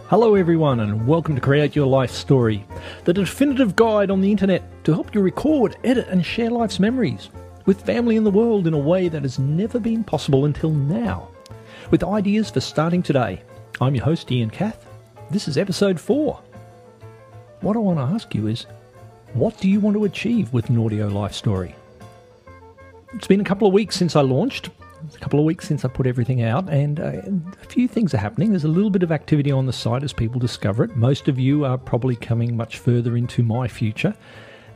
Hello everyone and welcome to Create Your Life Story, the definitive guide on the internet to help you record, edit and share life's memories with family in the world in a way that has never been possible until now, with ideas for starting today. I'm your host Ian Cath. This is episode 4. What I want to ask you is, what do you want to achieve with an audio life story? It's been a couple of weeks since I launched. It's a couple of weeks since I put everything out, and a few things are happening. There's a little bit of activity on the site as people discover it. Most of you are probably coming much further into my future,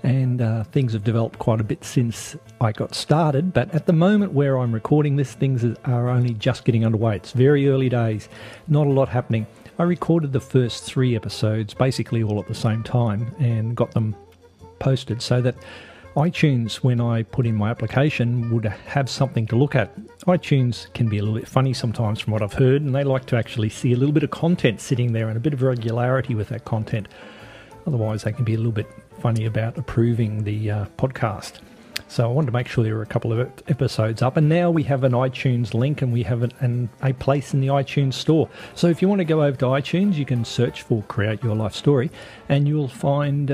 and things have developed quite a bit since I got started. But at the moment where I'm recording this, things are only just getting underway. It's very early days, not a lot happening. I recorded the first 3 episodes basically all at the same time and got them posted so that iTunes, when I put in my application, would have something to look at. iTunes can be a little bit funny sometimes from what I've heard, and they like to actually see a little bit of content sitting there and a bit of regularity with that content. Otherwise, they can be a little bit funny about approving the podcast. So I wanted to make sure there were a couple of episodes up, and now we have an iTunes link and we have a place in the iTunes store. So if you want to go over to iTunes, you can search for Create Your Life Story, and you'll find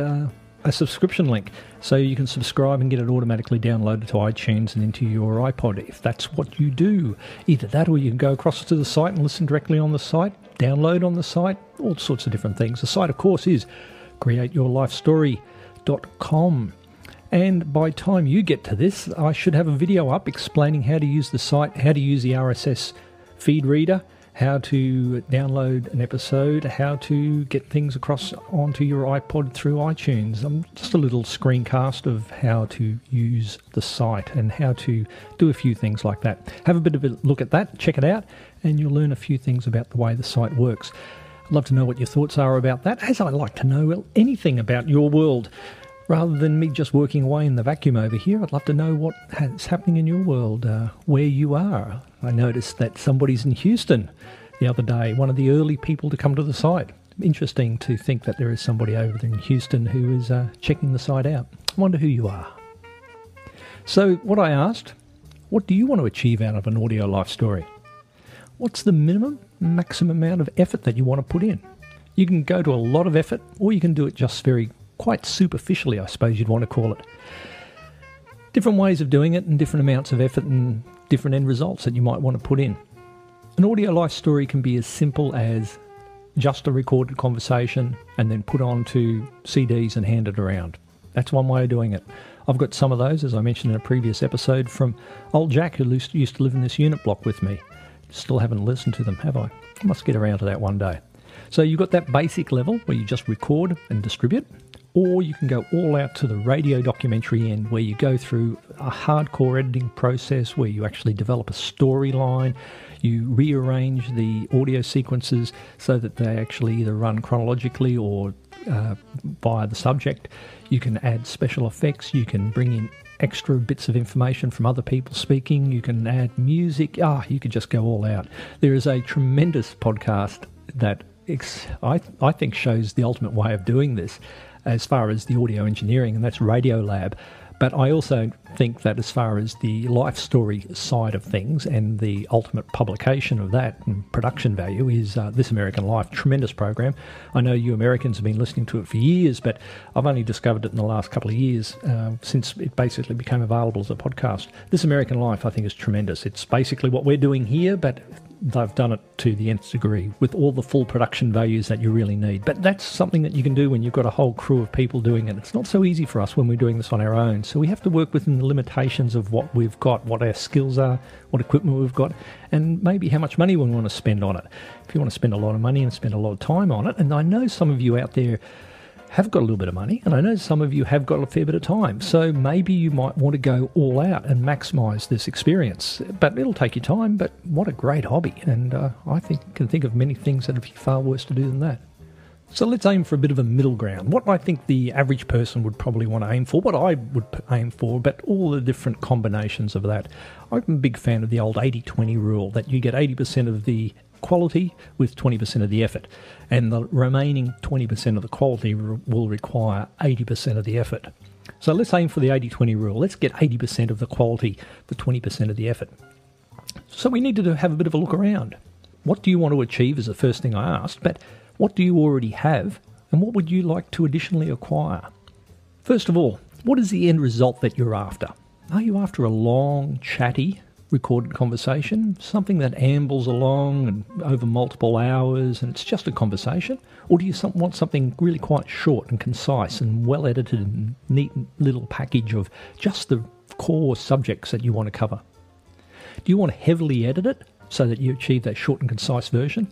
a subscription link, so you can subscribe and get it automatically downloaded to iTunes and into your iPod if that's what you do. Either that, or you can go across to the site and listen directly on the site, download on the site, all sorts of different things. The site, of course, is createyourlifestory.com. And by the time you get to this, I should have a video up explaining how to use the site, how to use the RSS feed reader, how to download an episode, how to get things across onto your iPod through iTunes. Just a little screencast of how to use the site and how to do a few things like that. Have a bit of a look at that, check it out, and you'll learn a few things about the way the site works. I'd love to know what your thoughts are about that, as I like to know anything about your world. Rather than me just working away in the vacuum over here, I'd love to know what's happening in your world, where you are. I noticed that somebody's in Houston the other day, one of the early people to come to the site. Interesting to think that there is somebody over there in Houston who is checking the site out. I wonder who you are. So what I asked, what do you want to achieve out of an audio life story? What's the maximum amount of effort that you want to put in? You can go to a lot of effort, or you can do it just quite superficially, I suppose you'd want to call it. Different ways of doing it and different amounts of effort and different end results that you might want to put in. An audio life story can be as simple as just a recorded conversation and then put onto CDs and handed around. That's one way of doing it. I've got some of those, as I mentioned in a previous episode, from old Jack, who used to live in this unit block with me. Still haven't listened to them, have I? I must get around to that one day. So you've got that basic level where you just record and distribute. Or you can go all out to the radio documentary end, where you go through a hardcore editing process where you actually develop a storyline, you rearrange the audio sequences so that they actually either run chronologically or via the subject. You can add special effects, you can bring in extra bits of information from other people speaking, you can add music, you could just go all out. There is a tremendous podcast that I think shows the ultimate way of doing this as far as the audio engineering, and that's Radiolab. But I also think that as far as the life story side of things and the ultimate publication of that and production value is This American Life. Tremendous program. I know you Americans have been listening to it for years, but I've only discovered it in the last couple of years since it basically became available as a podcast. This American Life, I think, is tremendous. It's basically what we're doing here, but they've done it to the nth degree with all the full production values that you really need. But that's something that you can do when you've got a whole crew of people doing it. It's not so easy for us when we're doing this on our own. So we have to work within the limitations of what we've got, what our skills are, what equipment we've got, and maybe how much money we want to spend on it. If you want to spend a lot of money and spend a lot of time on it, and I know some of you out there have got a little bit of money, and I know some of you have got a fair bit of time, so maybe you might want to go all out and maximise this experience. But it'll take you time, but what a great hobby, and I can think of many things that would be far worse to do than that. So let's aim for a bit of a middle ground. What I think the average person would probably want to aim for, what I would aim for, but all the different combinations of that. I'm a big fan of the old 80-20 rule, that you get 80% of the quality with 20% of the effort, and the remaining 20% of the quality will require 80% of the effort. So let's aim for the 80-20 rule. Let's get 80% of the quality for 20% of the effort. So we need to have a bit of a look around. What do you want to achieve is the first thing I asked, but What do you already have, and what would you like to additionally acquire? First of all, what is the end result that you're after? Are you after a long, chatty, recorded conversation, something that ambles along and over multiple hours and it's just a conversation? Or do you want something really quite short and concise and well edited and neat little package of just the core subjects that you want to cover? Do you want to heavily edit it so that you achieve that short and concise version?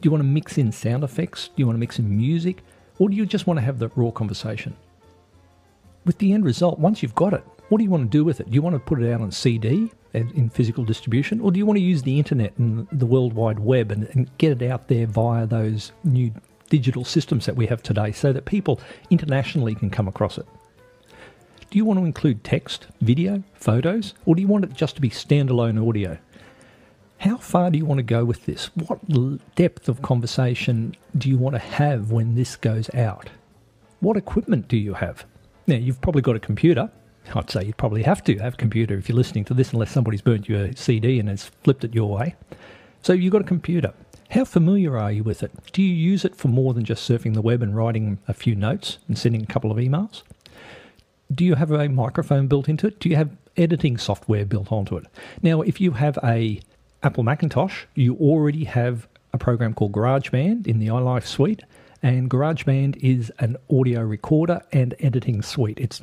Do you want to mix in sound effects? Do you want to mix in music? Or do you just want to have the raw conversation? With the end result, once you've got it, what do you want to do with it? Do you want to put it out on CD in physical distribution, or do you want to use the internet and the World Wide Web and get it out there via those new digital systems that we have today so that people internationally can come across it? Do you want to include text, video, photos, or do you want it just to be standalone audio? How far do you want to go with this? What depth of conversation do you want to have when this goes out? What equipment do you have? Now, you've probably got a computer. I'd say you'd probably have to have a computer if you're listening to this, unless somebody's burnt you a CD and has flipped it your way. So you've got a computer. How familiar are you with it? Do you use it for more than just surfing the web and writing a few notes and sending a couple of emails? Do you have a microphone built into it? Do you have editing software built onto it? Now, if you have a Apple Macintosh, you already have a program called GarageBand in the iLife suite. And GarageBand is an audio recorder and editing suite. It's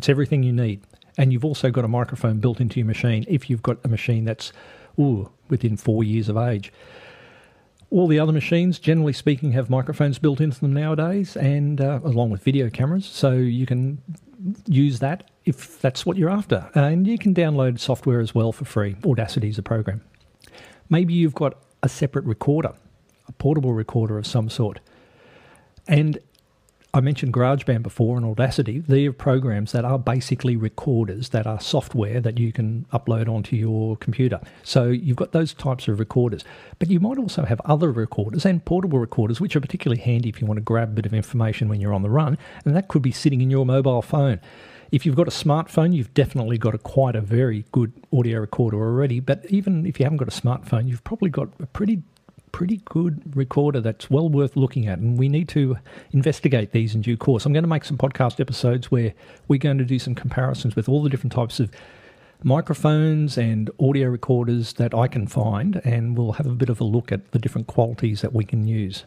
everything you need. And you've also got a microphone built into your machine if you've got a machine that's within 4 years of age. All the other machines, generally speaking, have microphones built into them nowadays, and along with video cameras, so you can use that if that's what you're after. And you can download software as well for free. Audacity is a program. Maybe you've got a separate recorder, a portable recorder of some sort. And I mentioned GarageBand before and Audacity. They're programs that are basically recorders that are software that you can upload onto your computer. So you've got those types of recorders. But you might also have other recorders and portable recorders, which are particularly handy if you want to grab a bit of information when you're on the run. And that could be sitting in your mobile phone. If you've got a smartphone, you've definitely got quite a very good audio recorder already. But even if you haven't got a smartphone, you've probably got a pretty good recorder that's well worth looking at, and we need to investigate these in due course. I'm going to make some podcast episodes where we're going to do some comparisons with all the different types of microphones and audio recorders that I can find, and we'll have a bit of a look at the different qualities that we can use.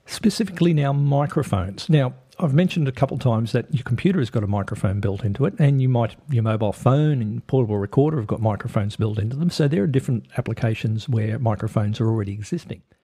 Specifically now, microphones. Now, I've mentioned a couple of times that your computer has got a microphone built into it, and your mobile phone and portable recorder have got microphones built into them. So there are different applications where microphones are already existing.